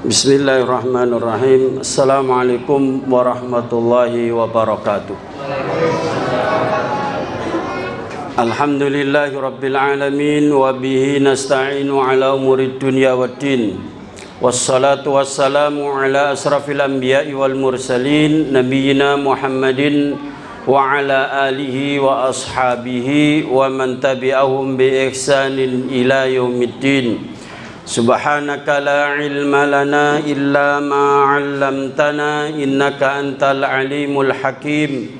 Bismillahirrahmanirrahim. Assalamualaikum warahmatullahi wabarakatuh. Alhamdulillahi rabbil alamin wa bihi nasta'inu ala umurid dunya waddin. Wassalatu wassalamu ala asrafil anbiya'i wal mursalin nabiyyina Muhammadin wa ala alihi wa ashabihi wa man tabi'ahum bi ihsanin ila yaumiddin. Subhanaka la ilma lana illa ma 'allamtana innaka antal alimul hakim.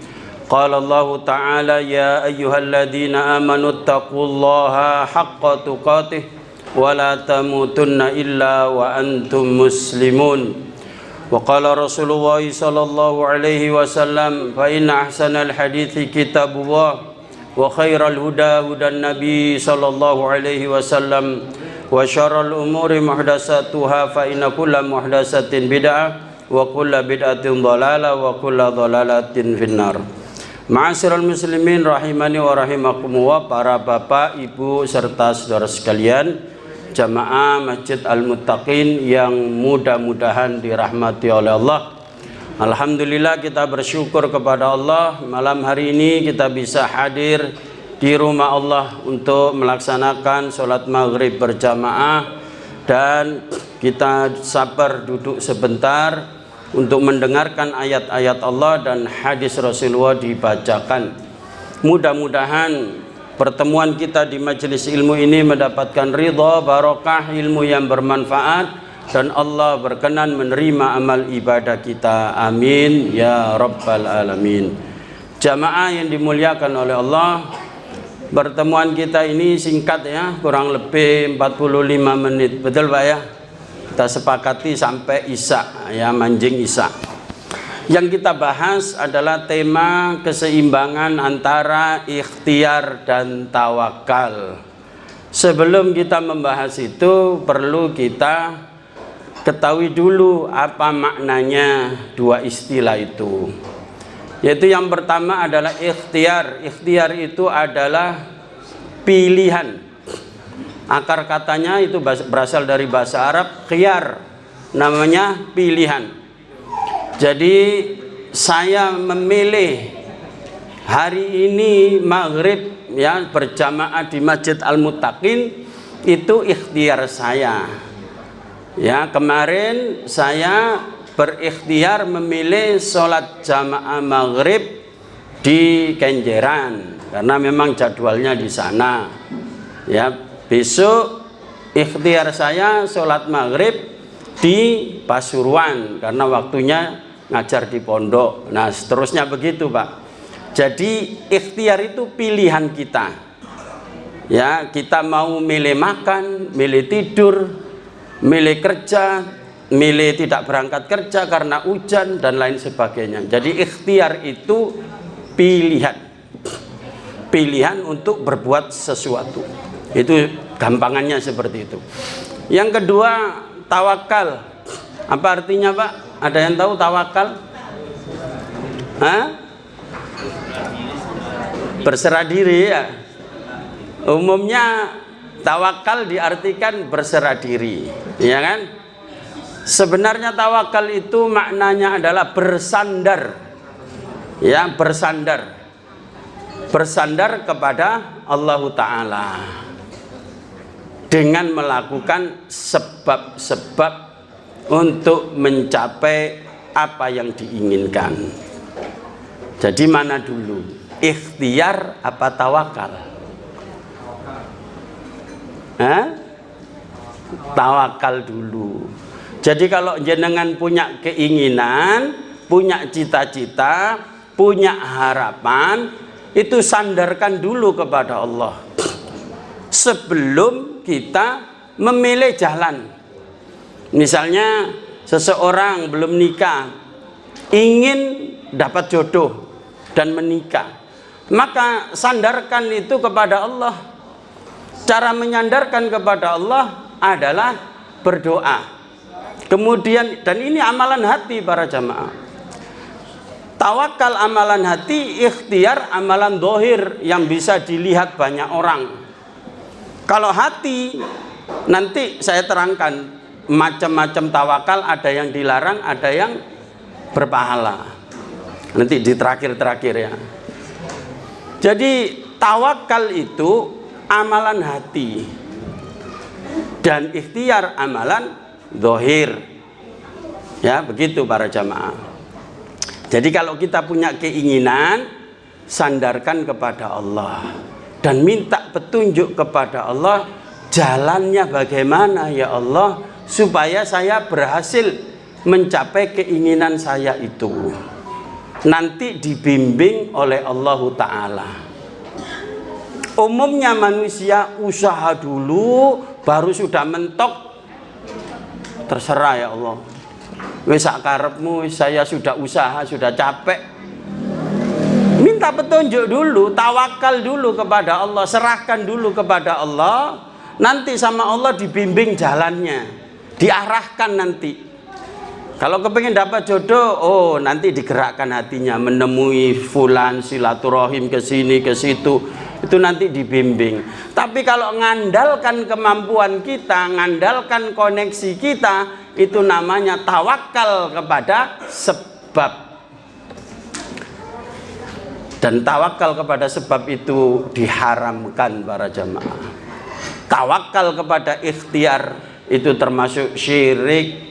Qala Allah ta'ala ya ayyuhalladzina amanu taqullaha haqqa tuqatih wa la tamutunna illa wa antum muslimun. Wa qala Rasulullah sallallahu alaihi wasallam fa inna ahsanal hadithi kitabullah wa khairal huda hudan nabi sallallahu alaihi wasallam wa syarrul umuri muhdatsatuha fa inna kulla muhdatsatin bid'ah wa kulla bid'atin dhalalah wa kulla dhalalatin finnar. Ma'asyiral muslimin rahimani wa rahimakumullah, para bapak, ibu serta saudara sekalian, jamaah Masjid Al-Muttaqin yang mudah-mudahan dirahmati oleh Allah. Alhamdulillah, kita bersyukur kepada Allah, malam hari ini kita bisa hadir di rumah Allah untuk melaksanakan sholat maghrib berjamaah, dan kita sabar duduk sebentar untuk mendengarkan ayat-ayat Allah dan hadis Rasulullah dibacakan. Mudah-mudahan pertemuan kita di majelis ilmu ini mendapatkan ridha, barokah, ilmu yang bermanfaat, dan Allah berkenan menerima amal ibadah kita. Amin ya rabbal alamin. Jamaah yang dimuliakan oleh Allah, pertemuan kita ini singkat ya, kurang lebih 45 menit. Betul Pak ya? Kita sepakati sampai Isya ya, manjing Isya. Yang kita bahas adalah tema keseimbangan antara ikhtiar dan tawakal. Sebelum kita membahas itu, perlu kita ketahui dulu apa maknanya dua istilah itu. Yaitu yang pertama adalah ikhtiar. Ikhtiar itu adalah pilihan. Akar katanya itu berasal dari bahasa Arab khiyar, namanya pilihan. Jadi saya memilih hari ini maghrib ya berjamaah di Masjid Al-Muttaqin, itu ikhtiar saya. Ya, kemarin saya berikhtiar memilih sholat jamaah maghrib di Kenjeran karena memang jadwalnya di sana. Ya, besok ikhtiar saya sholat maghrib di Pasuruan karena waktunya ngajar di pondok. Nah, seterusnya begitu Pak. Jadi ikhtiar itu pilihan kita. Ya, kita mau milih makan, milih tidur, milih kerja, milih tidak berangkat kerja karena hujan dan lain sebagainya. Jadi ikhtiar itu pilihan. Pilihan untuk berbuat sesuatu. Itu gampangannya seperti itu. Yang kedua, tawakal. Apa artinya Pak? Ada yang tahu tawakal? Hah? Berserah diri ya. Umumnya tawakal diartikan berserah diri, ya kan? Sebenarnya tawakal itu maknanya adalah bersandar. Ya, bersandar. Bersandar kepada Allah Ta'ala dengan melakukan sebab-sebab untuk mencapai apa yang diinginkan. Jadi mana dulu? Ikhtiar apa tawakal? Hah? Tawakal dulu. Jadi kalau jenengan punya keinginan, punya cita-cita, punya harapan, itu sandarkan dulu kepada Allah sebelum kita memilih jalan. Misalnya seseorang belum nikah, ingin dapat jodoh dan menikah, maka sandarkan itu kepada Allah. Cara menyandarkan kepada Allah adalah berdoa. Kemudian, dan ini amalan hati para jamaah. Tawakal amalan hati, ikhtiar amalan dohir yang bisa dilihat banyak orang. Kalau hati, nanti saya terangkan macam-macam tawakal, ada yang dilarang, ada yang berpahala. Nanti di terakhir-terakhir ya. Jadi tawakal itu amalan hati dan ikhtiar amalan zahir. Ya, begitu para jamaah. Jadi kalau kita punya keinginan, sandarkan kepada Allah dan minta petunjuk kepada Allah, jalannya bagaimana ya Allah supaya saya berhasil mencapai keinginan saya itu. Nanti dibimbing oleh Allah Ta'ala. Umumnya manusia usaha dulu baru sudah mentok, terserah ya Allah, wis sak karepmu, saya sudah usaha, sudah capek. Minta petunjuk dulu, tawakal dulu kepada Allah, serahkan dulu kepada Allah, nanti sama Allah dibimbing jalannya, diarahkan nanti. Kalau kepingin dapat jodoh, oh nanti digerakkan hatinya, menemui fulan, silaturahim ke sini ke situ, itu nanti dibimbing. Tapi kalau ngandalkan kemampuan kita, ngandalkan koneksi kita, itu namanya tawakal kepada sebab. Dan tawakal kepada sebab itu diharamkan para jamaah. Tawakal kepada ikhtiar itu termasuk syirik.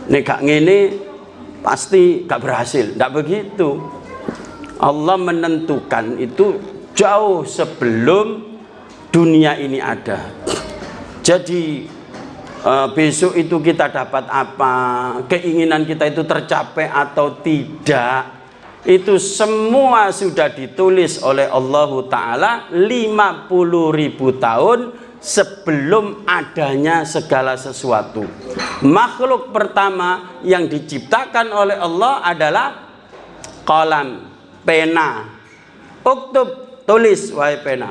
Nek gak ngene pasti gak berhasil. Tidak begitu. Allah menentukan itu jauh sebelum dunia ini ada. Jadi besok itu kita dapat apa, keinginan kita itu tercapai atau tidak, itu semua sudah ditulis oleh Allah Ta'ala 50.000 tahun sebelum adanya segala sesuatu. Makhluk pertama yang diciptakan oleh Allah adalah qalam, pena. Uktub, tulis wahai pena.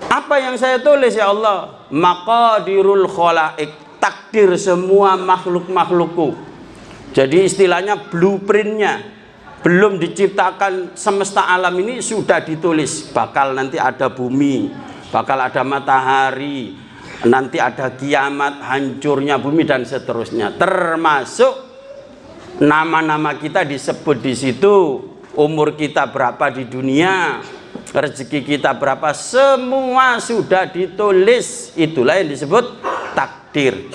Apa yang saya tulis ya Allah? Maqadirul khalaik, takdir semua makhluk-makhlukku. Jadi istilahnya blueprintnya. Belum diciptakan semesta alam ini sudah ditulis. Bakal nanti ada bumi, bakal ada matahari, nanti ada kiamat, hancurnya bumi dan seterusnya. Termasuk nama-nama kita disebut di situ, umur kita berapa di dunia, rezeki kita berapa, semua sudah ditulis. Itulah yang disebut takdir.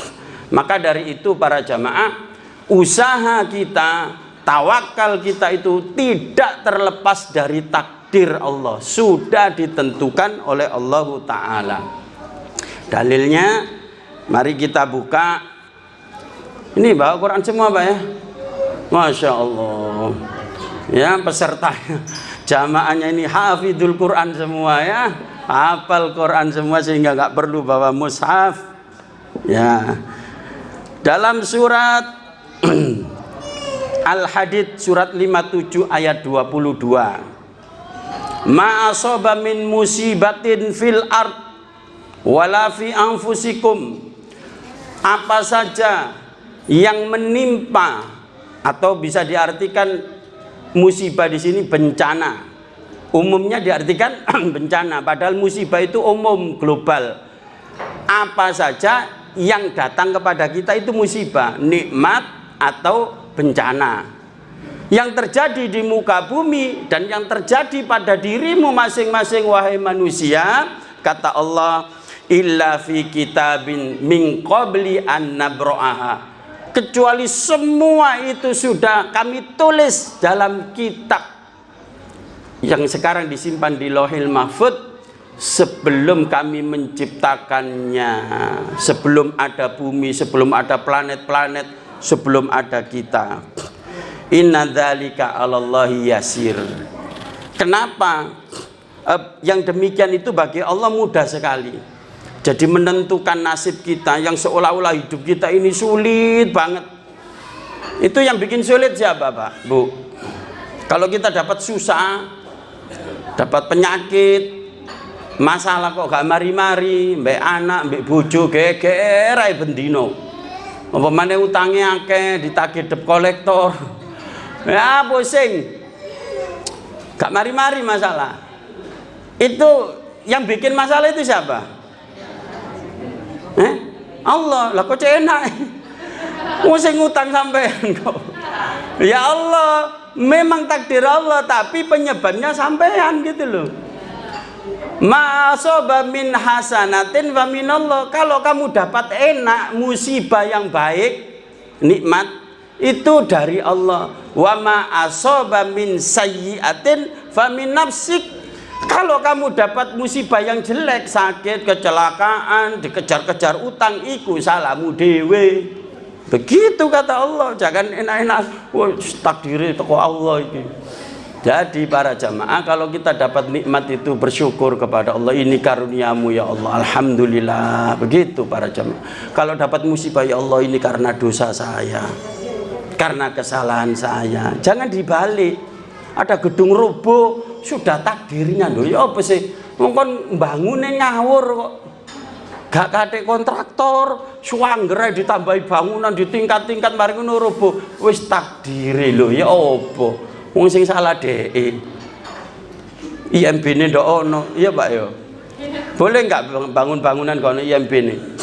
Maka dari itu para jamaah, usaha kita, tawakal kita itu tidak terlepas dari takdir Allah, sudah ditentukan oleh Allah Ta'ala. Dalilnya mari kita buka. Ini bawa Quran semua Pak ya, Masya Allah ya, pesertanya jamaahnya ini hafidul Quran semua ya, hafal Quran semua sehingga nggak perlu bawa mushaf ya. Dalam surat Al-Hadid surat 57 ayat 22, ma asaba min musibatin fil ard wala fi anfusikum, apa saja yang menimpa, atau bisa diartikan musibah di sini bencana. Umumnya diartikan bencana, padahal musibah itu umum global. Apa saja yang datang kepada kita itu musibah, nikmat atau bencana. Yang terjadi di muka bumi dan yang terjadi pada dirimu masing-masing wahai manusia, kata Allah, illa fi kitabin min qabli an nabra'aha, kecuali semua itu sudah kami tulis dalam kitab yang sekarang disimpan di Lauhil Mahfudz sebelum kami menciptakannya, sebelum ada bumi, sebelum ada planet-planet, sebelum ada kita. Inna dzalika 'alallahi yasir. Kenapa? Yang demikian itu bagi Allah mudah sekali. Jadi menentukan nasib kita yang seolah-olah hidup kita ini sulit banget. Itu yang bikin sulit siapa Pak, Bu? Kalau kita dapat susah, dapat penyakit, masalah kok gak mari-mari, mbek anak, mbek bojo geger ae bendino. Apa maneh utange akeh, ditagih debt kolektor. Ya pusing. Gak mari-mari masalah. Itu yang bikin masalah itu siapa? Allah. Lah kok enak? Wong sing ngutang sampean kok. Ya Allah, memang takdir Allah, tapi penyebabnya sampean gitu loh. Ma'asoba min hasanatin wa minallah. Kalau kamu dapat enak, musibah yang baik, nikmat, itu dari Allah. Wa ma'asoba min sayyiatin fa min nafsik. Kalau kamu dapat musibah yang jelek, sakit, kecelakaan, dikejar-kejar utang, iku salahmu dewe. Begitu kata Allah. Jangan enak-enak, wah takdir teko Allah ini. Jadi para jamaah, kalau kita dapat nikmat itu bersyukur kepada Allah. Ini karuniamu ya Allah, alhamdulillah. Begitu para jamaah. Kalau dapat musibah, ya Allah ini karena dosa saya, karena kesalahan saya. Jangan dibalik. Ada gedung roboh, sudah takdirnya loh. Ya apa sih? Mungkin bangunnya ngawur kok. Gak kate kontraktor, suanggerai ditambahi bangunan, ditingkat-tingkat, mari ngono roboh. Wis takdire lho, ya apa? Wong sing salah dhek. IMB-ne ndak ono, iya Pak ya. Boleh enggak bangun bangunan kono IMB-ne?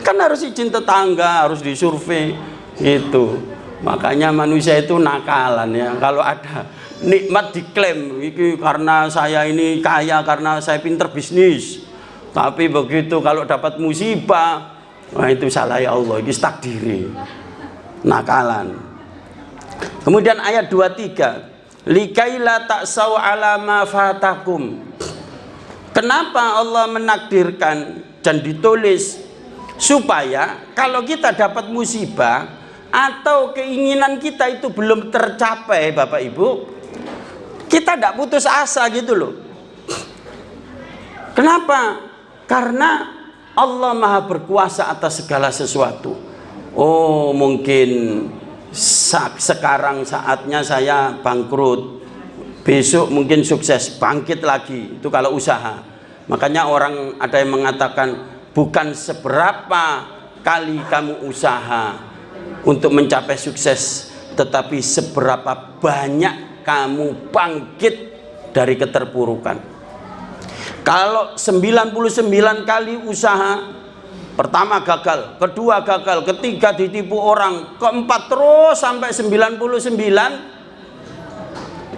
Kan harus izin tetangga, harus disurvei gitu. Makanya manusia itu nakalan ya. Kalau ada nikmat diklaim, iki karena saya ini kaya, karena saya pinter bisnis. Tapi begitu kalau dapat musibah, wah itu salah ya Allah, ini takdiri. Nakalan. Kemudian ayat 23, likaila ta'sau ala ma fatakum. Kenapa Allah menakdirkan dan ditulis supaya kalau kita dapat musibah atau keinginan kita itu belum tercapai, Bapak Ibu, kita tidak putus asa gitu loh. Kenapa? Karena Allah Maha berkuasa atas segala sesuatu. Oh, mungkin sekarang saatnya saya bangkrut, besok mungkin sukses, bangkit lagi. Itu kalau usaha. Makanya orang ada yang mengatakan, bukan seberapa kali kamu usaha untuk mencapai sukses, tetapi seberapa banyak kamu bangkit dari keterpurukan. Kalau 99 kali usaha, pertama gagal, kedua gagal, ketiga ditipu orang, keempat terus sampai 99,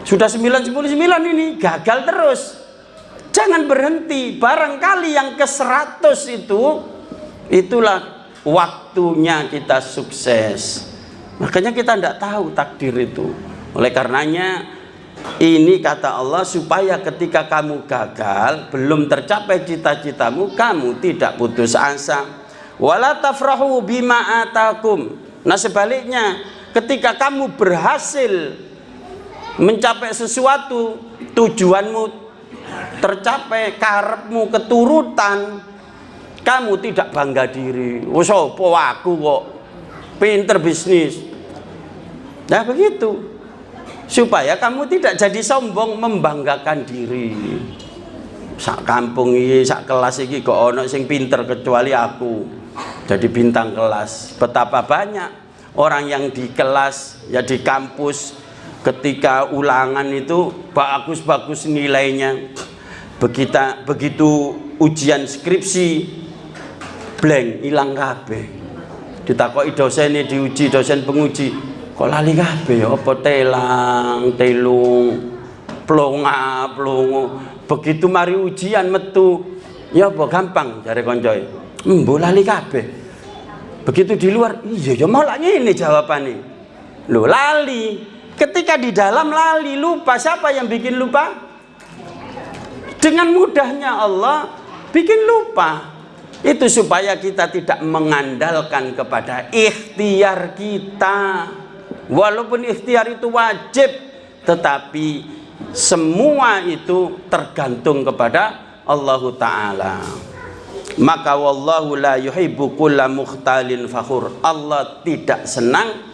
sudah 99 ini gagal terus. Jangan berhenti, barangkali yang ke-100 itulah waktunya kita sukses. Makanya kita tidak tahu takdir itu. Oleh karenanya ini kata Allah, supaya ketika kamu gagal, belum tercapai cita-citamu, kamu tidak putus asa. Wala tafrahu bima atakum. Nah sebaliknya, ketika kamu berhasil mencapai sesuatu, tujuanmu tercapai, karepmu keturutan, kamu tidak bangga diri. Oh sopo aku kok pinter bisnis. Nah begitu. Supaya kamu tidak jadi sombong, membanggakan diri. Sak kampung ini, sak kelas ini kok ono sing pinter kecuali aku. Jadi bintang kelas. Betapa banyak orang yang di kelas, ya di kampus, ketika ulangan itu bagus-bagus nilainya. Begitu ujian skripsi, blank, hilang kabeh. Ditakoki dosen, diuji dosen penguji, kok lali kabeh ya, apa telang, telung, plonga. Begitu mari ujian metu, ya apa gampang jare koncoe. Mbok lali kabeh. Begitu di luar, iya ya mau lagi ini jawabane. Loh lali. Ketika di dalam lali, lupa. Siapa yang bikin lupa? Dengan mudahnya Allah bikin lupa. Itu supaya kita tidak mengandalkan kepada ikhtiar kita. Walaupun ikhtiar itu wajib, tetapi semua itu tergantung kepada Allah Ta'ala. Maka wallahu la yuhibbu kulla mukhtalin fakhur. Allah tidak senang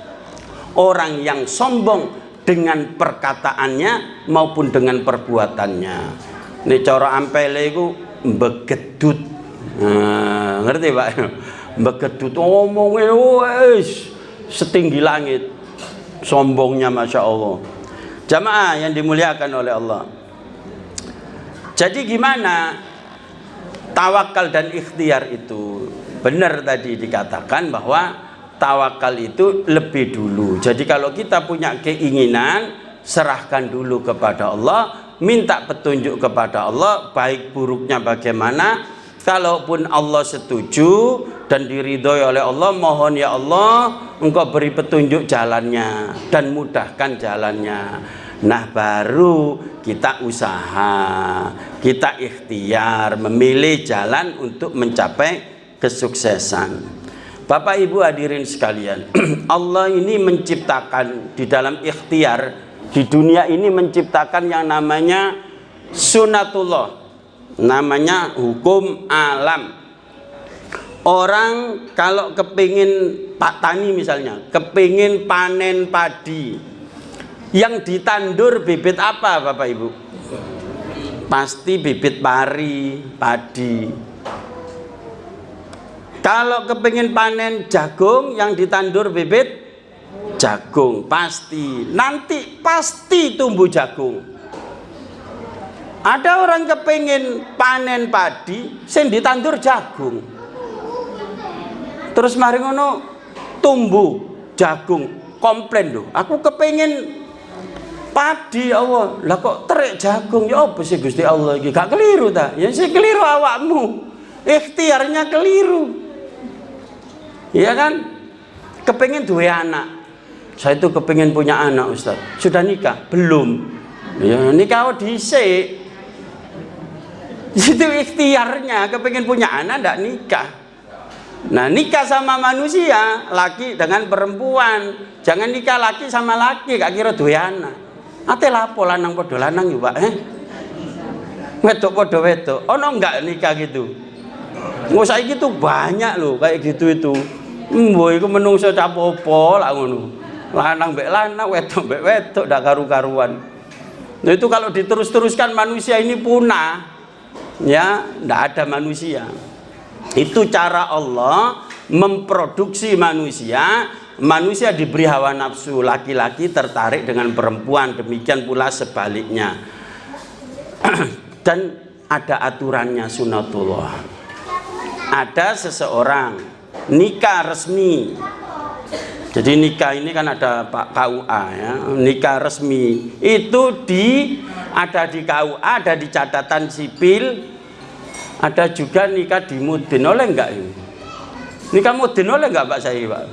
orang yang sombong dengan perkataannya maupun dengan perbuatannya. Ini cara ampele itu begedut. Nah, ngerti Pak? Begedut omongnya wes setinggi langit. Sombongnya Masya Allah. Jamaah yang dimuliakan oleh Allah. Jadi gimana tawakal dan ikhtiar itu? benar tadi dikatakan bahwa tawakal itu lebih dulu. Jadi kalau kita punya keinginan, serahkan dulu kepada Allah, minta petunjuk kepada Allah, baik buruknya bagaimana. Kalaupun Allah setuju dan diridhoi oleh Allah, mohon ya Allah Engkau beri petunjuk jalannya dan mudahkan jalannya. Nah baru kita usaha, kita ikhtiar memilih jalan untuk mencapai kesuksesan. Bapak Ibu hadirin sekalian, Allah ini menciptakan di dalam ikhtiar di dunia ini, menciptakan yang namanya sunatullah, namanya hukum alam. Orang kalau kepingin Pak Tani misalnya, kepingin panen padi, yang ditandur bibit apa Bapak Ibu? Pasti bibit pari, padi. Kalau kepingin panen jagung, yang ditandur bibit jagung, pasti nanti pasti tumbuh jagung. Ada orang kepingin panen padi, sing ditandur jagung. Terus mari ngono tumbuh jagung, komplain loh. Aku kepingin padi Allah, lah kok terik jagung, ya apa sih Gusti Allah iki? Gak keliru ta? Ya sih keliru awakmu. Ikhtiarnya keliru. Iya kan? Kepingin dua anak. Saya itu kepingin punya anak, Ustaz. Sudah nikah? Belum. Ya nikah dhisik. Itu ikhtiarnya, kepingin punya anak ndak nikah. Nah nikah sama manusia, laki dengan perempuan. Jangan nikah laki sama laki, gak kira dua anak. Ate lapo lanang podo lanang ya Pak, wedok podo wedok. Ono enggak nikah gitu? Nggak saiki gitu banyak loh kayak gitu itu. Mbok iku menungso capopo lah ngono. Lanang mbek lanang, wedok mbek wedok ndak karu-karuan. Nah itu kalau diterus-teruskan manusia ini punah. Ya, ndak ada manusia. Itu cara Allah memproduksi manusia. Manusia diberi hawa nafsu, laki-laki tertarik dengan perempuan, demikian pula sebaliknya. Dan ada aturannya sunatullah. Ada seseorang nikah resmi. Jadi nikah ini kan ada Pak KUA ya, nikah resmi. Itu ada di KUA, ada di catatan sipil, ada juga nikah di mudin. Oleh enggak ini? Nikah mudin oleh enggak Pak saya Pak?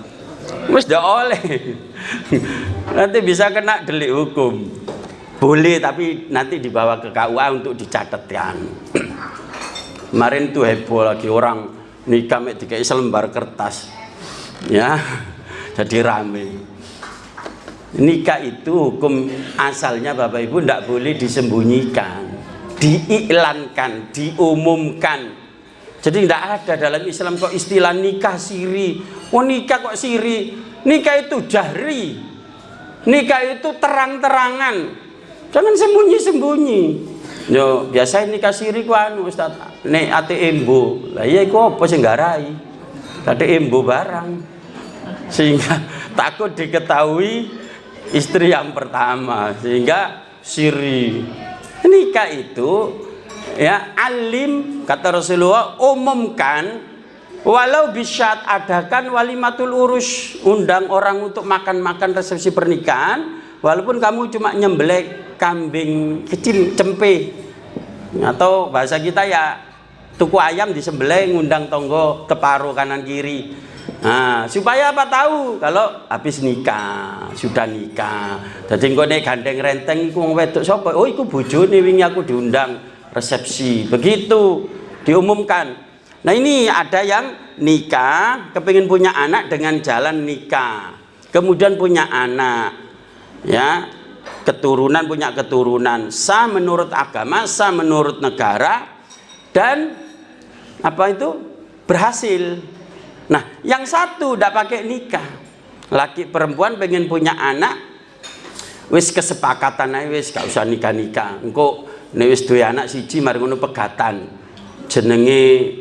Wis ndak oleh. Nanti bisa kena delik hukum. Boleh tapi nanti dibawa ke KUA untuk dicatatkan. Kemarin tuh heboh lagi orang nikah mek dikai selembar kertas. Ya. Jadi rame. Nikah itu hukum asalnya Bapak Ibu tidak boleh disembunyikan, diiklankan, diumumkan. Jadi tidak ada dalam Islam kok istilah nikah siri. Oh nikah kok siri? Nikah itu jahri. Nikah itu terang-terangan. Jangan sembunyi-sembunyi. Yo biasa nikah siri ku anu Ustaz. Nek ate embo. Lah iya iku apa sing nggarai? Ate embo barang. Sehingga takut diketahui istri yang pertama, sehingga siri. Nikah itu ya alim, kata Rasulullah, umumkan, walau bisyat, adakan walimatul urus, undang orang untuk makan-makan resepsi pernikahan, walaupun kamu cuma nyembelih kambing kecil, cempe, atau bahasa kita ya tuku ayam disembelih, ngundang tonggo teparo kanan kiri. Nah, supaya apa tahu kalau habis nikah, sudah nikah. Jadi engko nek gandeng renteng iku wong wedok sapa? Oh, iku bojone wingi aku diundang resepsi. Begitu diumumkan. Nah, ini ada yang nikah, kepingin punya anak dengan jalan nikah. Kemudian punya anak. Ya, keturunan, punya keturunan. Sah menurut agama, sah menurut negara, dan apa itu? Berhasil. Nah, yang satu tidak pakai nikah, laki perempuan pengen punya anak, wis kesepakatan aja, wis gak usah nikah-nikah. Engko nek wis duwe anak siji mari ngono pegatan, jenenge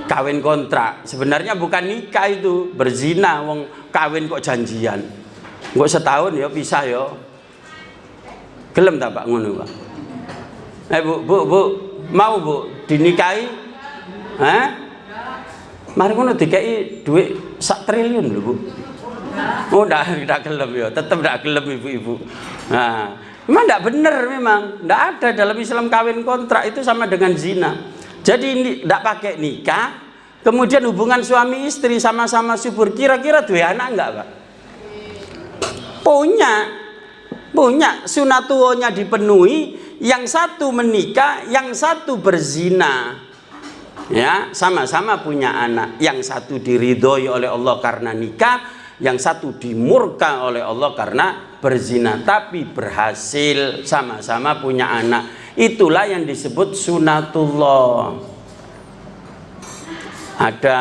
kawin kontrak. Sebenarnya bukan nikah itu, berzina. Wong kawin kok janjian. Engko setahun ya pisah ya. Gelem ta Pak ngono Pak? Bu, mau Bu dinikahi? Hah? Mari ngono dikei duit 1 triliun lho, Bu. Oh, ndak gelem ya, tetep ndak gelem ibu-ibu. Nah, memang ndak bener, memang ndak ada dalam Islam kawin kontrak itu sama dengan zina. Jadi ini ndak pakai nikah, kemudian hubungan suami istri sama-sama subur, kira-kira duwe anak enggak, Pak? Punya sunatunya dipenuhi, yang satu menikah, yang satu berzina. Ya, sama-sama punya anak, yang satu diridhoi oleh Allah karena nikah, yang satu dimurka oleh Allah karena berzina, tapi berhasil sama-sama punya anak. Itulah yang disebut sunatullah. Ada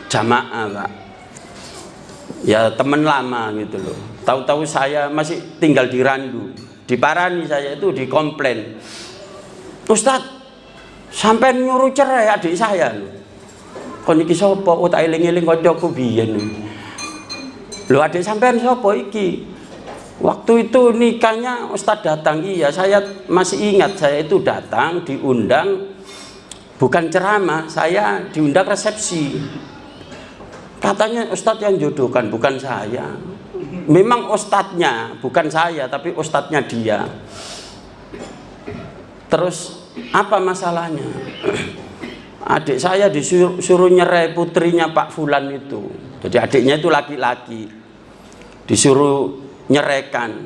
jamaah, Pak, ya teman lama gitu loh. Tahu-tahu saya masih tinggal di Randu, diparani saya itu, dikomplain, Ustadz, sampai nyuruh cerai adik saya loh. Kon iki sapa? Oh, tak eling-eling kancaku biyen. Lho, adik sampean sapa iki? Waktu itu nikahnya Ustadz datang. Iya, saya masih ingat, saya itu datang diundang, bukan ceramah, saya diundang resepsi. Katanya Ustadz yang jodohkan, bukan saya. Memang ustadznya, bukan saya, tapi ustadznya dia. Terus apa masalahnya? Adik saya disuruh nyerai putrinya Pak Fulan itu. Jadi adiknya itu laki-laki, disuruh nyeraikan.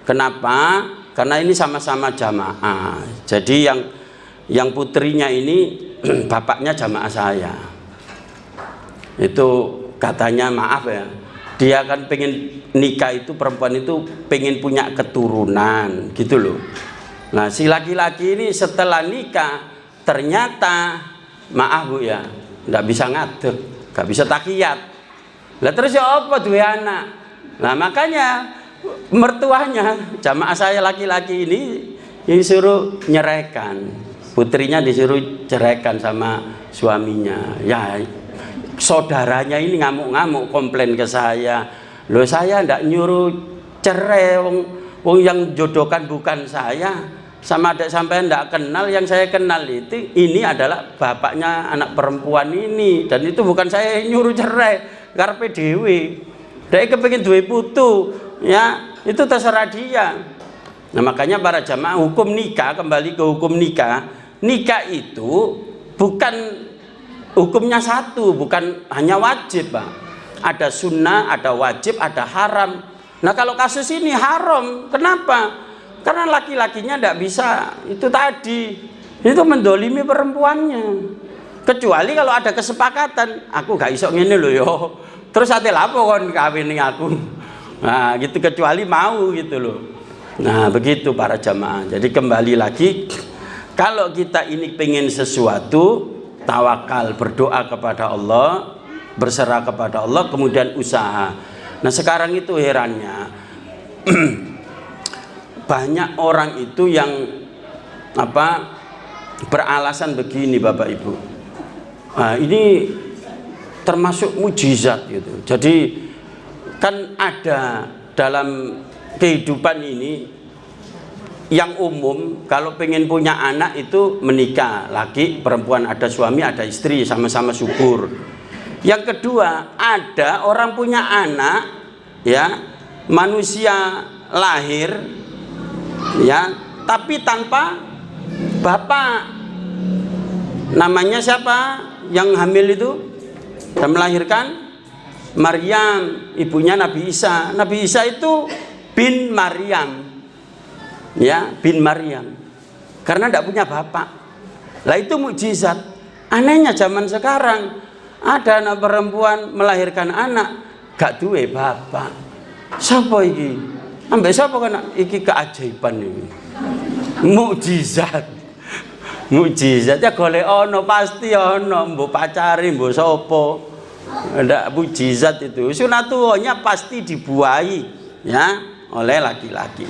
Kenapa? Karena ini sama-sama jamaah. Jadi yang putrinya ini bapaknya jamaah saya. Itu katanya, maaf ya, dia kan pengen nikah itu, perempuan itu pengen punya keturunan gitu loh. Nah, si laki-laki ini setelah nikah ternyata, maaf Bu ya, nggak bisa ngadeg, nggak bisa takiyat. Lah terus ya apa duwe anak? Nah, makanya mertuanya jamaah saya laki-laki ini disuruh nyeraikan, putrinya disuruh ceraikan sama suaminya. Ya, saudaranya ini ngamuk-ngamuk komplain ke saya, loh saya ndak nyuruh cerai, wong yang jodohkan bukan saya, sama adik sampai ndak kenal, yang saya kenal itu ini adalah bapaknya anak perempuan ini, dan itu bukan saya yang nyuruh cerai, karepe dhewe. Dia kepengin duwe putu, ya itu terserah dia. Nah, makanya para jamaah hukum nikah, kembali ke hukum nikah, nikah itu bukan hukumnya satu, bukan hanya wajib, Pak. Ada sunnah, ada wajib, ada haram. Nah, kalau kasus ini haram, kenapa? Karena laki-lakinya tidak bisa, itu tadi, itu mendolimi perempuannya. Kecuali kalau ada kesepakatan, aku gak iso ngene lho yo, terus ate lapo kon kawin aku. Nah, gitu, kecuali mau gitu loh. Nah, begitu para jamaah. Jadi kembali lagi, kalau kita ini pengen sesuatu, tawakal, berdoa kepada Allah, berserah kepada Allah, kemudian usaha. Nah, sekarang itu herannya banyak orang itu yang beralasan begini, Bapak Ibu. Nah, ini termasuk mujizat gitu. Jadi kan ada dalam kehidupan ini yang umum, kalau pengen punya anak itu menikah, laki, perempuan, ada suami, ada istri, sama-sama subur. Yang kedua, ada orang punya anak, ya, manusia lahir, ya, tapi tanpa bapak. Namanya siapa yang hamil itu, yang melahirkan? Maryam, ibunya Nabi Isa. Nabi Isa itu bin Maryam, ya, bin Maryam, karena tidak punya bapak. Lah itu mukjizat. Anehnya zaman sekarang ada anak perempuan melahirkan anak gak duwe bapak. Siapa iki? Ambek siapa kan iki keajaiban ini. Mukjizat. Mukjizat ya golek ono, pasti ono, mbok pacari, mbok sapa. Ndak mukjizat itu. Sunatullahnya pasti dibuahi, ya, oleh laki-laki.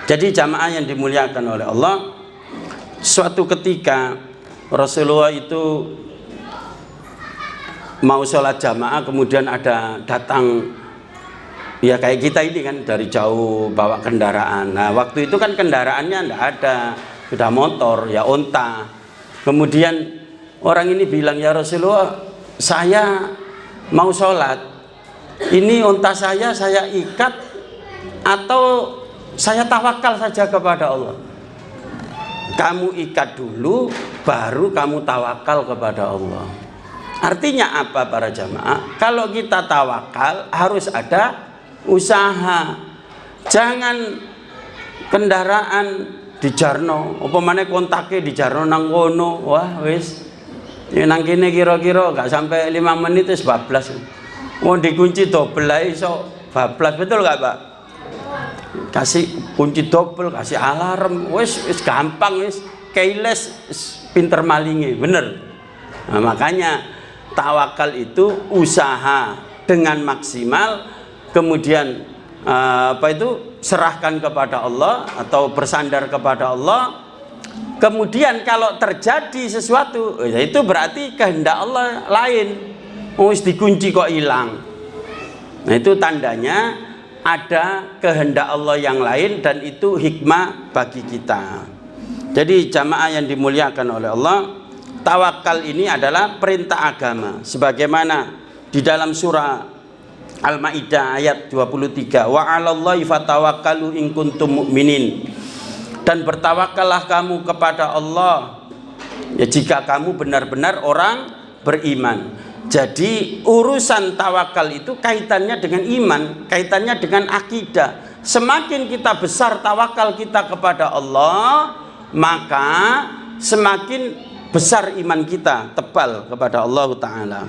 Jadi jamaah yang dimuliakan oleh Allah, suatu ketika Rasulullah itu mau sholat jamaah, kemudian ada datang, ya kayak kita ini kan dari jauh bawa kendaraan. Nah, waktu itu kan kendaraannya enggak ada, sudah motor, ya onta. Kemudian Orang ini bilang, ya Rasulullah, saya mau sholat, ini unta saya ikat atau saya tawakal saja kepada Allah? Kamu ikat dulu, baru kamu tawakal kepada Allah. Artinya apa para jamaah? Kalau kita tawakal harus ada usaha. Jangan kendaraan di jarno, apa mana kontaknya di jarno nang kono, wah wis nang kene kira-kira gak sampai 5 menit wis bablas. Mau dikunci double ae iso bablas, betul gak Pak? Kasih kunci double, kasih alarm, wis gampang, wis keyless, pinter malinge, bener. Nah, makanya tawakal itu usaha dengan maksimal, kemudian serahkan kepada Allah atau bersandar kepada Allah. Kemudian kalau terjadi sesuatu, itu berarti kehendak Allah lain. Wis dikunci kok hilang. Nah, itu tandanya ada kehendak Allah yang lain, dan itu hikmah bagi kita. Jadi jamaah yang dimuliakan oleh Allah, tawakal ini adalah perintah agama sebagaimana di dalam surah Al-Maidah ayat 23, wa 'alallahi fatawakkalu in kuntum mu'minin. Dan bertawakallah kamu kepada Allah ya jika kamu benar-benar orang beriman. Jadi urusan tawakal itu kaitannya dengan iman, kaitannya dengan akidah. Semakin kita besar tawakal kita kepada Allah, maka semakin besar iman kita, tebal kepada Allah Ta'ala.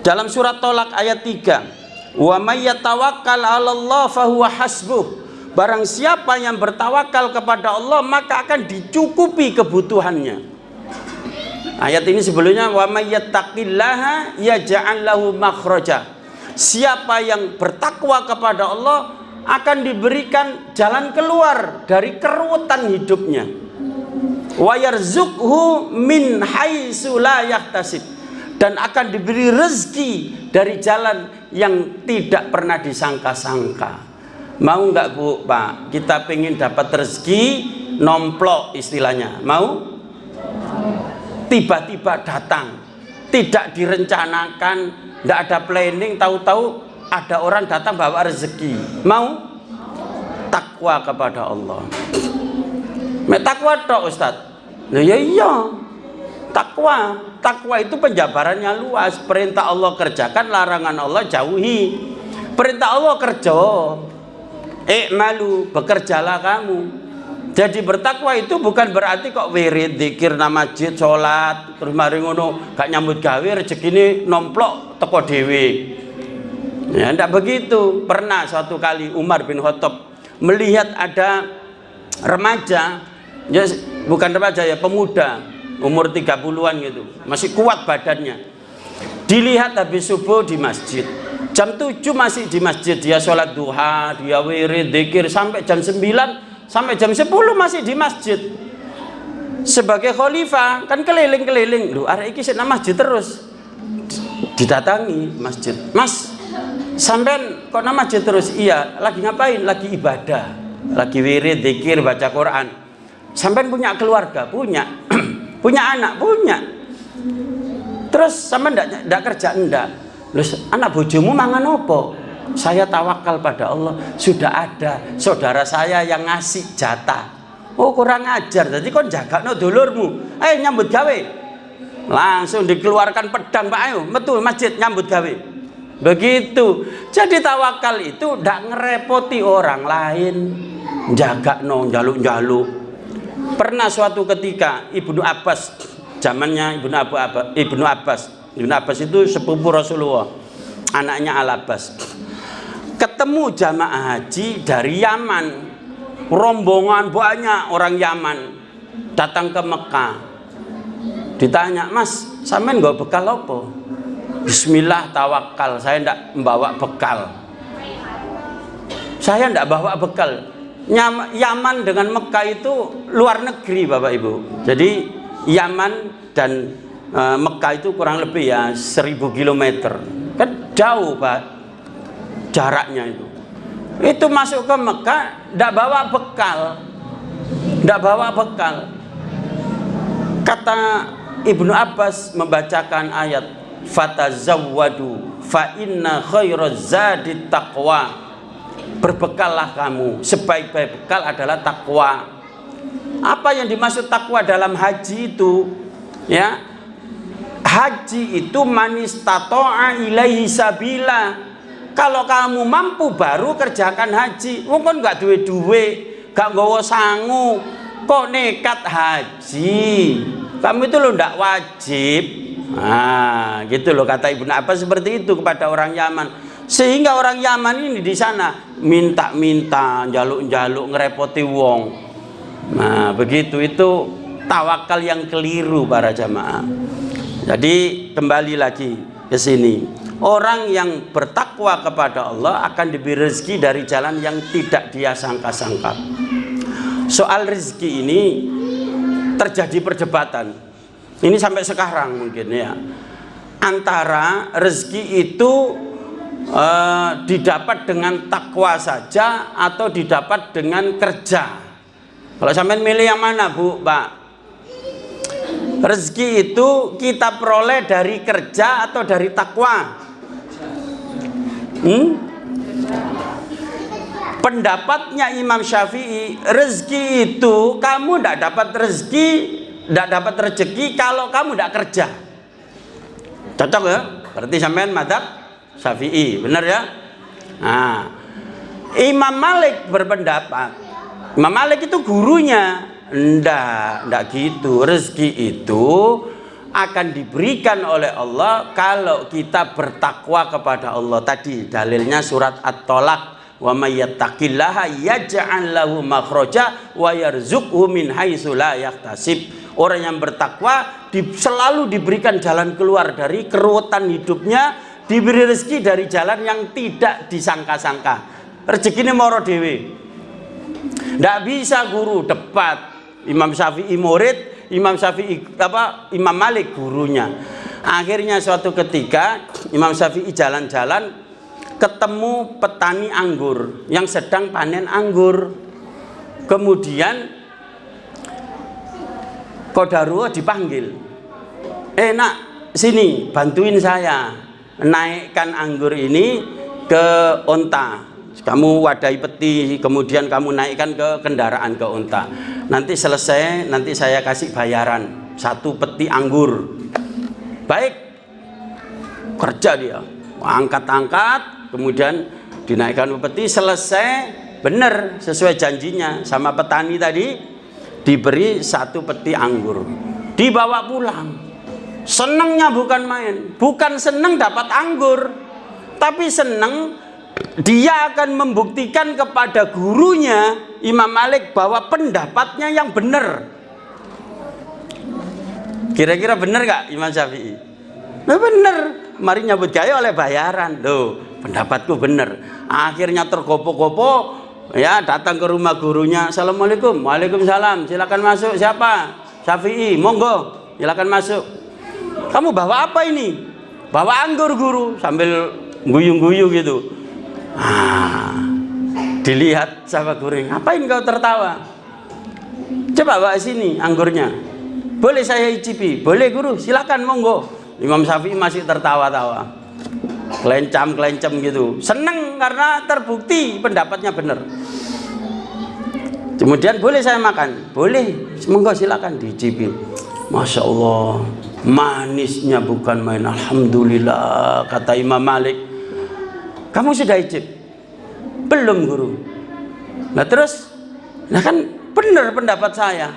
Dalam surat Tolak ayat 3, wa may yatawakkal 'alallah fahuwa hasbuh. Barang siapa yang bertawakal kepada Allah, maka akan dicukupi kebutuhannya. Ayat ini sebelumnya, wa may yattaqillaha yaj'al lahu makhraja. Siapa yang bertakwa kepada Allah akan diberikan jalan keluar dari keruwetan hidupnya. Wa yarzuqhu min haitsu la yahtasib. Dan akan diberi rezeki dari jalan yang tidak pernah disangka-sangka. Mau nggak Bu, Pak? Kita pengen dapat rezeki nomplok istilahnya. Mau? Tiba-tiba datang, tidak direncanakan, tidak ada planning, tahu-tahu ada orang datang bawa rezeki. Mau? Takwa kepada Allah. Takwa tok Ustaz. Nah, ya iya. Takwa itu penjabarannya luas. Perintah Allah kerjakan, larangan Allah jauhi. Perintah Allah kerja, malu, bekerjalah kamu. Jadi bertakwa itu bukan berarti kok wirid, zikir, nama masjid, sholat, terus mari ngono gak nyambut gawe, rezekine nomplok teko dhewe. Ya ndak begitu. Pernah suatu kali Umar bin Khattab melihat ada remaja, ya bukan remaja ya, pemuda umur 30-an gitu, masih kuat badannya. Dilihat habis subuh di masjid, jam 7 masih di masjid, dia sholat duha, dia wirid, zikir sampai jam 9, sampai jam 10 masih di masjid. Sebagai khalifah kan keliling-keliling, lho arek iki sik nang masjid terus. Didatangi masjid, "Mas, sampean kok nang masjid terus?" "Iya." "Lagi ngapain?" "Lagi ibadah, lagi wirid, zikir, baca Quran." "Sampean punya keluarga?" "Punya." "Punya anak?" "Punya." "Terus sampean ndak kerja?" "Ndak." "Loh, anak bojomu mangan opo?" "Saya tawakal pada Allah, sudah ada saudara saya yang ngasih jatah." "Oh, kurang ajar. Jadi kon jagakno dulurmu. Ayo nyambut gawe." Langsung dikeluarkan pedang, "Pak, ayo metu masjid nyambut gawe." Begitu. Jadi tawakal itu ndak ngerepoti orang lain, jagakno njaluk-njaluk. Pernah suatu ketika Ibnu Abbas, zamannya Ibnu Abbas itu sepupu Rasulullah, anaknya Al-Abbas, ketemu jamaah haji dari Yaman, rombongan banyak orang Yaman datang ke Mekah. Ditanya, "Mas, sampean nggak bekal apa?" "Bismillah tawakal, saya ndak membawa bekal." "Saya ndak bawa bekal." Yaman dengan Mekah itu luar negeri Bapak Ibu. Jadi Yaman dan Mekah itu kurang lebih ya 1000 km. Kan jauh Pak jaraknya itu. Itu masuk ke Mekah ndak bawa bekal. Ndak bawa bekal. Kata Ibnu Abbas membacakan ayat fatazawwadu fa inna khairaz zadi taqwa. Berbekallah kamu, sebaik-baik bekal adalah takwa. Apa yang dimaksud takwa dalam haji itu? Ya, haji itu manistato'a ilaihi sabila. Kalau kamu mampu baru kerjakan haji. Mungkin nggak duwe-duwe, nggak nggawa sangu, kok nekat haji. Kamu itu loh ndak wajib. Nah, gitu loh kata Ibnu Abbas seperti itu kepada orang Yaman. Sehingga orang Yaman ini di sana minta-minta, jaluk-jaluk, ngerepoti wong. Nah, begitu itu tawakal yang keliru para jamaah. Jadi kembali lagi ke sini. Orang yang bertakwa kepada Allah akan diberi rezeki dari jalan yang tidak dia sangka-sangka. Soal rezeki ini terjadi perdebatan. Ini sampai sekarang mungkin ya. Antara rezeki itu didapat dengan takwa saja atau didapat dengan kerja. Kalau sampean milih yang mana, Bu, Pak? Rezeki itu kita peroleh dari kerja atau dari takwa? Pendapatnya Imam Syafi'i, rezeki itu kamu tidak dapat rezeki, tidak dapat rezeki kalau kamu tidak kerja. Cocok ya? Berarti sampean madzhab Syafi'i, benar ya? Nah, Imam Malik berpendapat, Imam Malik itu gurunya, enggak gitu. Rezeki itu akan diberikan oleh Allah kalau kita bertakwa kepada Allah. Tadi dalilnya surat At-Tolaq, wa may yattaqillaha yaj'al lahu makhraja wa yarzuqhu min haitsu la yahtasib. Orang yang bertakwa selalu diberikan jalan keluar dari keruwetan hidupnya, diberi rezeki dari jalan yang tidak disangka-sangka. Rezekine moro dhewe. Ndak bisa guru debat. Imam Syafi'i murid, Imam Malik gurunya. Akhirnya suatu ketika Imam Syafi'i jalan-jalan ketemu petani anggur yang sedang panen anggur. Kemudian Qadarullah dipanggil. Nak, sini bantuin saya naikkan anggur ini ke onta. Kamu wadahi peti, kemudian kamu naikkan ke kendaraan, ke onta. Nanti selesai, nanti saya kasih bayaran 1 peti anggur. Baik, kerja dia, angkat-angkat, kemudian dinaikkan ke peti. Selesai, benar sesuai janjinya sama petani tadi, diberi 1 peti anggur, dibawa pulang. Senengnya bukan main, bukan seneng dapat anggur, tapi seneng dia akan membuktikan kepada gurunya Imam Malik bahwa pendapatnya yang benar. Kira-kira benar gak Imam Syafi'i? Nah, benar. Mari nyambut gaya oleh bayaran. Loh, pendapatku benar. Akhirnya tergopo-gopo, ya, datang ke rumah gurunya. Assalamualaikum. Waalaikumsalam. Silakan masuk. Siapa? Syafi'i. Monggo, silakan masuk. Kamu bawa apa ini? Bawa anggur, guru, sambil guyu-guyu gitu. Dilihat sama guring, ngapain kau tertawa? Coba bawa sini anggurnya. Boleh saya icipi? Boleh guru, silakan, monggo. Imam Syafi'i masih tertawa-tawa, kelencam-kelencam gitu. Seneng karena terbukti pendapatnya benar. Kemudian, boleh saya makan? Boleh, monggo silakan dicipi. Masya Allah, manisnya bukan main. Alhamdulillah, kata Imam Malik. Kamu sudah icip? Belum, guru. Nah terus, nah kan benar pendapat saya.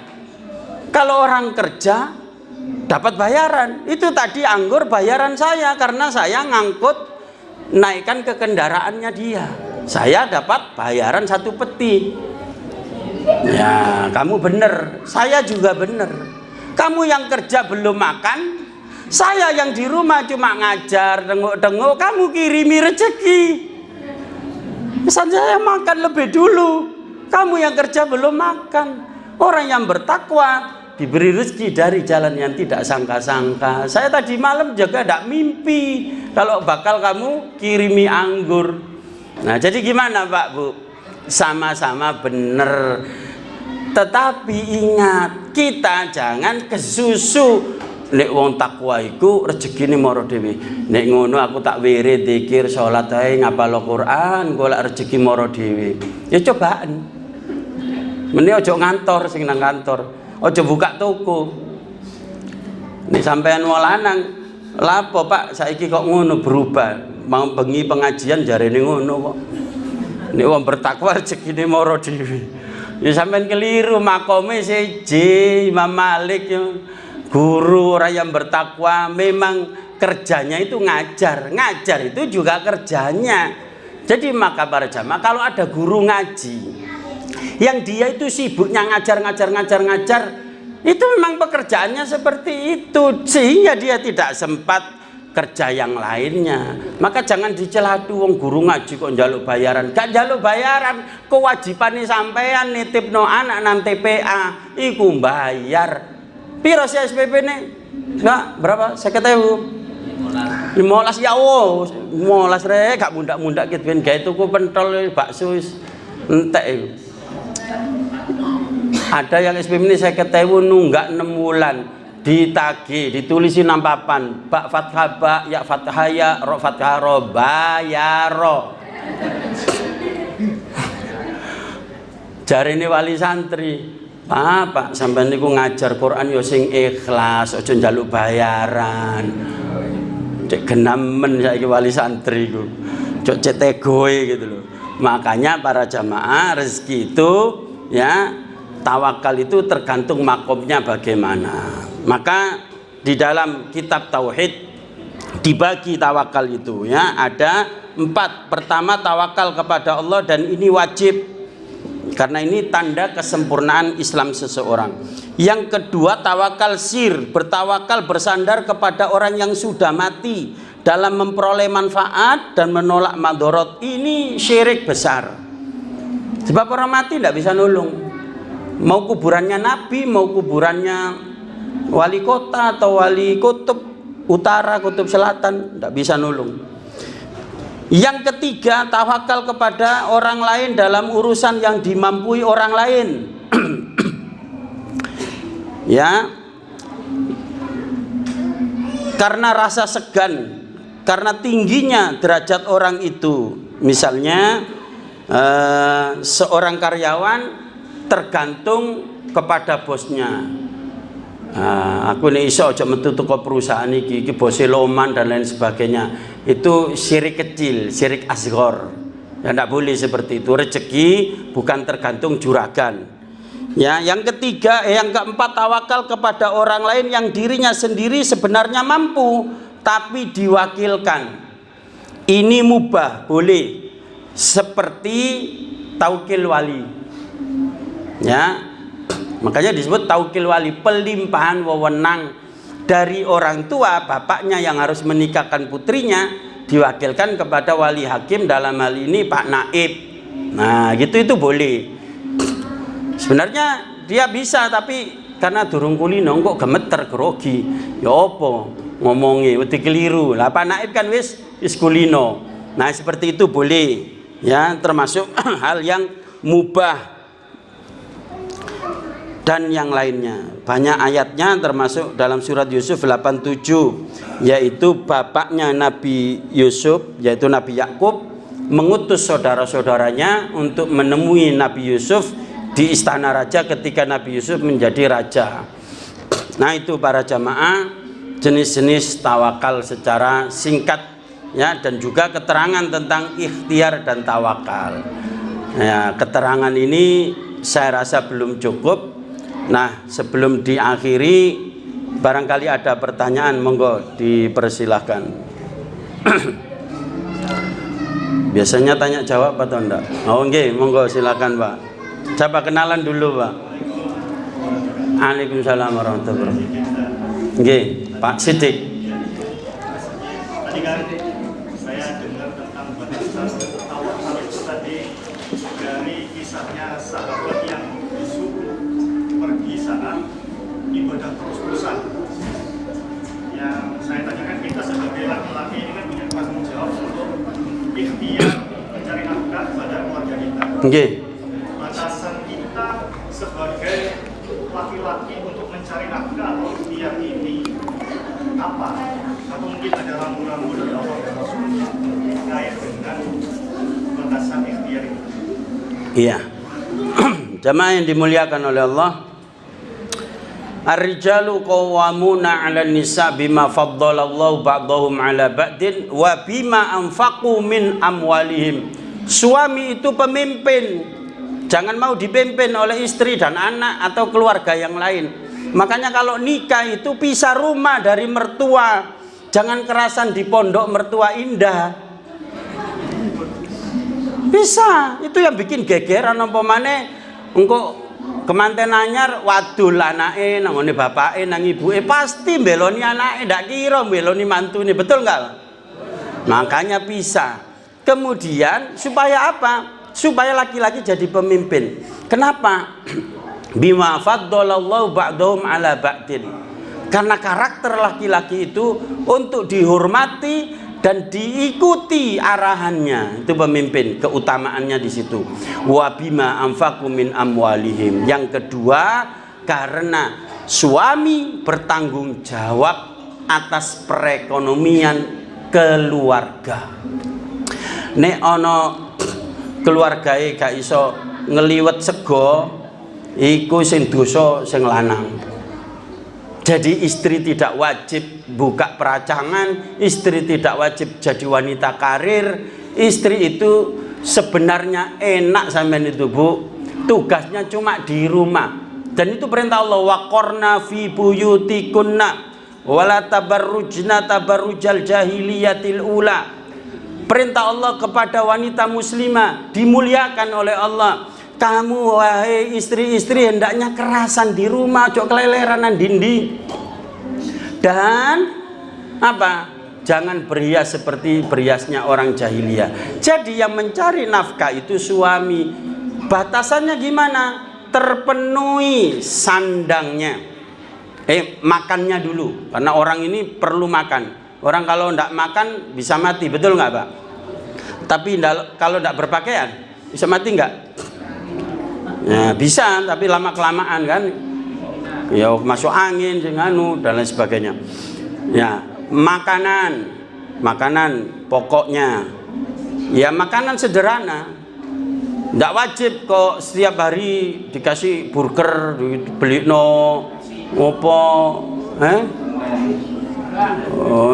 Kalau orang kerja dapat bayaran, itu tadi anggur bayaran saya karena saya ngangkut, naikkan ke kendaraannya dia. Saya dapat bayaran 1 peti. Ya, kamu benar, saya juga benar. Kamu yang kerja belum makan, saya yang di rumah cuma ngajar, denguk-denguk, kamu kirimi rezeki. Pesan saya makan lebih dulu, kamu yang kerja belum makan. Orang yang bertakwa diberi rezeki dari jalan yang tidak sangka-sangka. Saya tadi malam juga tidak mimpi kalau bakal kamu kirimi anggur. Nah, jadi gimana Pak Bu? Sama-sama benar. Tetapi ingat, kita jangan kesusu nek wong takwa iku rezekine mara dhewe. Nek ngono aku tak wirid, zikir, salat ae, ngapal Quran, golek rezeki mara dhewe. Ya cobaan. Mene aja ngantor sing nang kantor. Aja buka toko. Nek sampean wong lanang, lapo Pak saiki kok ngono berubah. Mau bengi pengajian jarene ngono kok. Nek wong bertakwa rezekine mara dhewe. Ya sampean keliru, makome siji Imam Malik ya. Guru orang yang bertakwa memang kerjanya itu ngajar itu juga kerjanya. Jadi maka para jamaah, kalau ada guru ngaji yang dia itu sibuknya ngajar, itu memang pekerjaannya seperti itu, sehingga dia tidak sempat kerja yang lainnya. Maka jangan dicela wong guru ngaji kok njaluk bayaran. Gak njaluk bayaran, kewajibane sampean nitipno anak nang TPA iku bayar. Piro sih SPP nih? Enggak, berapa? 50.000. 15 ya oh, 15 rek gak mundak-mundak gitu ben gawe tuku pentol bakso wis entek iku. Ada yang SPP ini 50.000 nunggak 6 bulan. Ditagih, ditulisi nang papan, bak fathah ba, ya fathah ya, ro fathah ro, bayaro. Jarine wali santri, Pak sampean niku ngajar Quran yo sing ikhlas, aja njaluk bayaran. Cek genamen saiki wali santri ku. Cok cetegoe gitu loh. Makanya para jamaah rezeki itu ya tawakal itu tergantung makomnya bagaimana. Maka di dalam kitab tauhid dibagi tawakal itu ya ada 4. Pertama tawakal kepada Allah dan ini wajib karena ini tanda kesempurnaan Islam seseorang. Yang kedua tawakal sir, bertawakal bersandar kepada orang yang sudah mati dalam memperoleh manfaat dan menolak madorot. Ini syirik besar. Sebab orang mati tidak bisa nolong. Mau kuburannya Nabi, mau kuburannya wali kota atau wali kutub utara, kutub selatan, tidak bisa nolong. Yang ketiga, tawakal kepada orang lain dalam urusan yang dimampui orang lain. Ya, karena rasa segan, karena tingginya derajat orang itu. Misalnya seorang karyawan tergantung kepada bosnya. Aku nih iso aja metu teko perusahaan iki bose loman dan lain sebagainya. Itu syirik kecil, syirik asghar. Ya enggak boleh seperti itu. Rezeki bukan tergantung juragan. Ya, yang ketiga, yang keempat tawakal kepada orang lain yang dirinya sendiri sebenarnya mampu tapi diwakilkan. Ini mubah, boleh. Seperti taukil wali. Ya. Makanya disebut taukil wali, pelimpahan wewenang dari orang tua, bapaknya yang harus menikahkan putrinya diwakilkan kepada wali hakim, dalam hal ini Pak Naib. Nah gitu itu boleh. Sebenarnya dia bisa, tapi karena durung kulino kok gemeter grogi. Ya apa ngomongi wedi keliru. Lah Pak Naib kan wis kulino. Nah seperti itu boleh. Ya termasuk hal yang mubah dan yang lainnya. Banyak ayatnya termasuk dalam surat Yusuf 87, yaitu bapaknya Nabi Yusuf yaitu Nabi Yakub mengutus saudara-saudaranya untuk menemui Nabi Yusuf di istana raja ketika Nabi Yusuf menjadi raja. Nah itu para jamaah jenis-jenis tawakal secara singkat ya, dan juga keterangan tentang ikhtiar dan tawakal. Ya, keterangan ini saya rasa belum cukup. Nah sebelum diakhiri barangkali ada pertanyaan, monggo dipersilahkan. Biasanya tanya jawab atau enggak? Oh nggih, monggo silakan Pak. Coba kenalan dulu Pak. Waalaikumsalam warahmatullahi wabarakatuh. Nggih, Pak Sidik. Tadi kan saya dengar tentang batasan tawakal itu tadi dari kisahnya sahabat yang pergi saat ibadah terus-terusan. Yang saya tanyakan, kita sebagai laki-laki ini kan punya tanggung jawab untuk ikhtiar mencari nafkah pada keluarga kita. Okay. Batasan kita sebagai laki-laki laki untuk mencari nafkah atau ikhtiar ini apa? Atau mungkin ada rambu-rambu dari Allah dan Rasulnya terkait dengan batasan ikhtiar itu? Iya. Jamaah yang dimuliakan oleh Allah, ar-rijalu qawwamuna 'alan nisa bima faddalallahu ba'dahum 'ala ba'din wa bima anfaqu min amwalihim. Suami itu pemimpin. Jangan mau dipimpin oleh istri dan anak atau keluarga yang lain. Makanya kalau nikah itu pisah rumah dari mertua. Jangan kerasan di pondok mertua indah. Bisa, itu yang bikin gegeran apa maneh engko kemanten anyar wadul anake nangone bapake nang ibuke pasti mbeloni anake ndak kira mbeloni mantune, betul enggak? Makanya bisa. Kemudian supaya apa? Supaya laki-laki jadi pemimpin. Kenapa? Bima faddalallahu ba'dahum 'ala ba'din. Karena karakter laki-laki itu untuk dihormati dan diikuti arahannya, itu pemimpin, keutamaannya di situ. Wa bima anfaqu min amwalihim. Yang kedua, karena suami bertanggung jawab atas perekonomian keluarga. Nek ana keluargae gak iso ngeliwet sego, iku sing dosa sing lanang. Jadi istri tidak wajib buka peracangan, istri tidak wajib jadi wanita karir. Istri itu sebenarnya enak sampean itu, Bu. Tugasnya cuma di rumah. Dan itu perintah Allah, waqarna fi buyutikunna wala tabarrujna tabarrujal jahiliyatil ula. Perintah Allah kepada wanita muslimah, dimuliakan oleh Allah. Kamu wahai istri-istri hendaknya kerasan di rumah, ojo keleleran dindi. Dan apa? Jangan berhias seperti berhiasnya orang jahiliyah. Jadi yang mencari nafkah itu suami. Batasannya gimana? Terpenuhi sandangnya. Makannya dulu, karena orang ini perlu makan. Orang kalau tidak makan bisa mati, betul nggak Pak? Tapi kalau tidak berpakaian bisa mati nggak? Ya, bisa, tapi lama kelamaan kan, ya masuk angin, anu dan lain sebagainya. Ya, makanan pokoknya, ya makanan sederhana. Tidak wajib kok setiap hari dikasih burger, beli opo,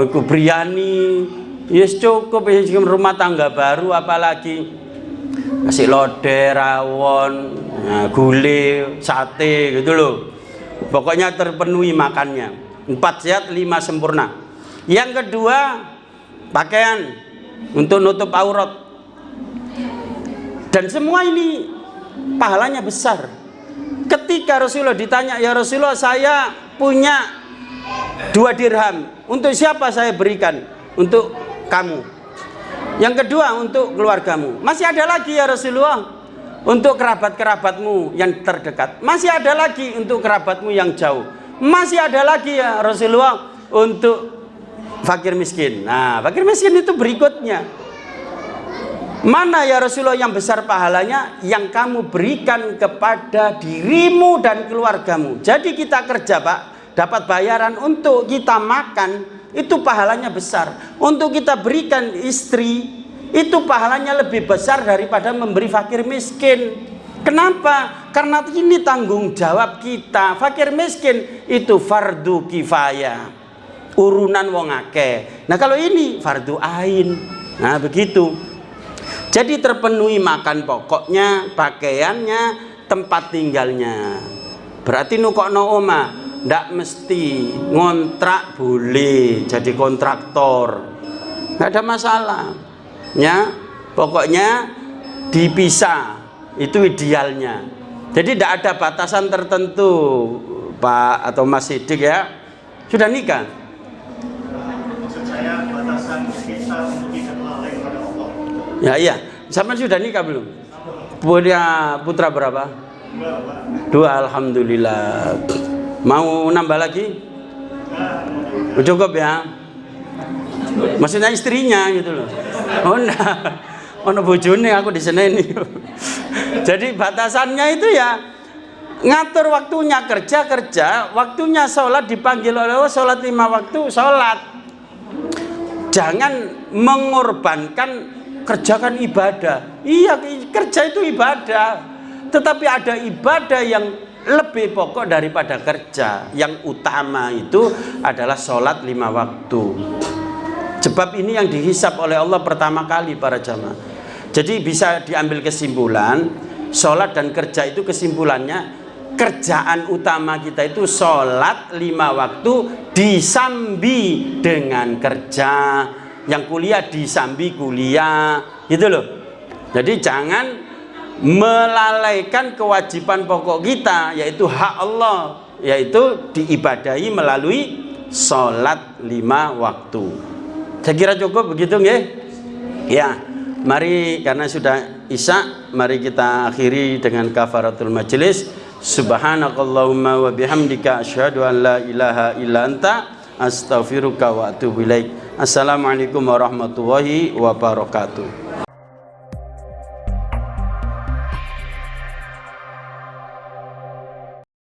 itu biryani, yes cukup rumah tangga baru, apalagi kasih lodeh, rawon, gulai, sate gitu loh. Pokoknya terpenuhi makannya. 4 sehat 5 sempurna. Yang kedua, pakaian untuk nutup aurat. Dan semua ini pahalanya besar. Ketika Rasulullah ditanya, ya Rasulullah saya punya 2 dirham, untuk siapa saya berikan? Untuk kamu. Yang kedua untuk keluargamu. Masih ada lagi ya Rasulullah untuk kerabat-kerabatmu yang terdekat. Masih ada lagi untuk kerabatmu yang jauh. Masih ada lagi ya Rasulullah untuk fakir miskin. Nah, fakir miskin itu berikutnya. Mana ya Rasulullah yang besar pahalanya? Yang kamu berikan kepada dirimu dan keluargamu. Jadi kita kerja Pak, dapat bayaran untuk kita makan, itu pahalanya besar. Untuk kita berikan istri, itu pahalanya lebih besar daripada memberi fakir miskin. Kenapa? Karena ini tanggung jawab kita. Fakir miskin itu fardu kifayah, urunan wong akeh. Nah kalau ini fardu ain. Nah begitu. Jadi terpenuhi makan pokoknya, pakaiannya, tempat tinggalnya. Berarti nukokno omah ndak mesti ngontrak, boleh jadi kontraktor, nggak ada masalah ya. Pokoknya dipisah, itu idealnya. Jadi tidak ada batasan tertentu Pak atau Mas Sidik ya. Sudah nikah? Maksud saya batasan kita untuk tidak lalai kepada Allah. Ya iya, sama sudah nikah belum? Punya putra berapa? 2, alhamdulillah. Mau nambah lagi? Cukup ya. Maksudnya istrinya gitu loh. Oh enggak. Ono bojone aku di sini. Jadi batasannya itu ya ngatur waktunya kerja, waktunya sholat, dipanggil oleh Allah sholat 5 waktu, sholat. Jangan mengorbankan kerjakan ibadah. Iya, kerja itu ibadah, tetapi ada ibadah yang lebih pokok daripada kerja. Yang utama itu adalah sholat 5 waktu. Sebab ini yang dihisab oleh Allah pertama kali para jamaah. Jadi bisa diambil kesimpulan, sholat dan kerja itu kesimpulannya, kerjaan utama kita itu sholat 5 waktu disambi dengan kerja, yang kuliah disambi kuliah, gitu loh. Jadi jangan melalaikan kewajiban pokok kita, yaitu hak Allah, yaitu diibadahi melalui sholat 5 waktu. Saya kira cukup begitu nggih? Ya, mari karena sudah isya, mari kita akhiri dengan kafaratul majelis. Subhanakallahumma wa bihamdika asyhadu an la ilaha illa anta astaghfiruka wa atubu ilaik. Assalamualaikum warahmatullahi wabarakatuh.